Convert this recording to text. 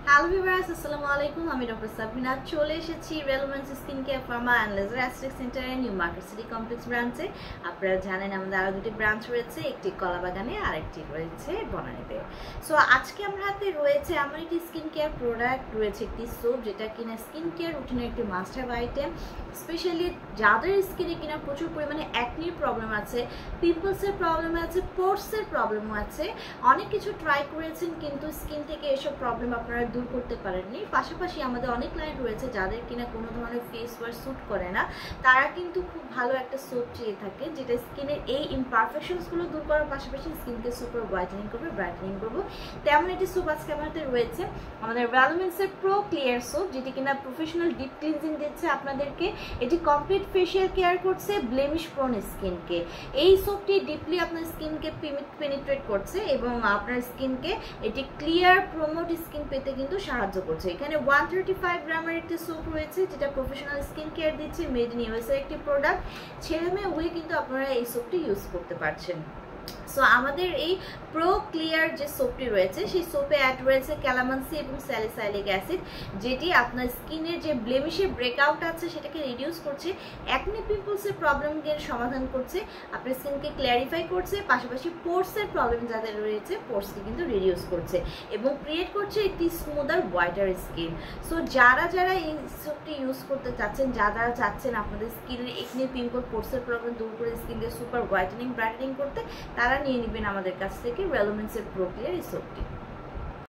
Hello viewers, আসসালামু আলাইকুম। আমি ডক্টর সাবরিনা চলে এসেছি Relevance skin care pharma and laser aesthetic সেন্টারের নিউ মার্কেট সিটি কমপ্লেক্স ব্রাঞ্চে। আপনারা জানেন আমাদের আরও দুটি ব্রাঞ্চ রয়েছে, একটি কলাবাগানে আর একটি রয়েছে বনানীতে। সো আজকে আমার হাতে রয়েছে আমার একটি স্কিন কেয়ার প্রোডাক্ট, রয়েছে একটি সোপ যেটা কিনা স্কিন কেয়ার রুটিনের একটি মাস্ট হ্যাভ আইটেম। স্পেশালি যাদের স্কিনে কিনা প্রচুর পরিমাণে অ্যাকনির প্রবলেম আছে, পিম্পলসের প্রবলেম আছে, পোর্সের প্রবলেমও আছে, অনেক কিছু ট্রাই করেছেন কিন্তু স্কিন থেকে এসব প্রবলেম আপনারা দূর করতে পারেননি। পাশাপাশি আমাদের অনেক ক্লায়েন্ট রয়েছে যাদের কিনা কোনো ধরনের ফেস ওয়াশ স্যুট করে না, তারা কিন্তু খুব ভালো একটা সোপ চেয়ে থাকে যেটা স্কিনের এই ইমপারফেকশনসগুলো দূর করার পাশাপাশি স্কিনকে সুপার হোয়াইটেনিং করবে, ব্রাইটেনিং করবো। তেমন একটি সোপ আজকে আমাদের রয়েছে, আমাদের ভ্যালোমেন্সের প্রো ক্লিয়ার সোপ, যেটি কিনা প্রফেশনাল ডিপ ক্লিনজিং দিচ্ছে আপনাদেরকে। এটি কমপ্লিট ফেশিয়াল কেয়ার করছে ব্লেমিশ প্রোন স্কিনকে। এই সোপটি ডিপলি আপনার স্কিনকে পেনিট্রেট করছে এবং আপনার স্কিনকে এটি ক্লিয়ার প্রোমোট স্কিন পেতে কিন্তু সাহায্য করছে। এখানে 135 গ্রামের একটি সোপ রয়েছে যেটা প্রফেশনাল স্কিন কেয়ার দিচ্ছে, মেড ইন ইউএসএ একটি প্রোডাক্ট। ছেলে মেয়ে উভয়ে কিন্তু আপনারা এই সোপটি ইউজ করতে পারছেন। সো আমাদের এই প্রো ক্লিয়ার যে সোপটি রয়েছে সেই সোপে অ্যাড রয়েছে ক্যালামানসি এবং স্যালিসাইলিক অ্যাসিড, যেটি আপনার স্কিনের যে ব্লেমিশের ব্রেকআউট আছে সেটাকে রিডিউস করছে, অ্যাকনি পিম্পলসের প্রবলেমকে সমাধান করছে, আপনার স্কিনকে ক্ল্যারিফাই করছে, পাশাপাশি পোর্সের প্রবলেম যাদের রয়েছে পোর্সকে কিন্তু রিডিউস করছে এবং ক্রিয়েট করছে একটি স্মুদার হোয়াইটার স্কিন। সো যারা এই সোপটি ইউজ করতে চাচ্ছেন, যারা চাচ্ছেন আপনাদের স্কিনের অ্যাকনি পিম্পল পোর্সের প্রবলেম দূর করে স্কিনকে সুপার হোয়াইটেনিং ব্রাইটেনিং করতে, তারা নিয়ে নেবেন আমাদের কাছ থেকে ভ্যালোমেন্সের প্রো ক্লিয়ার এই সোপটি।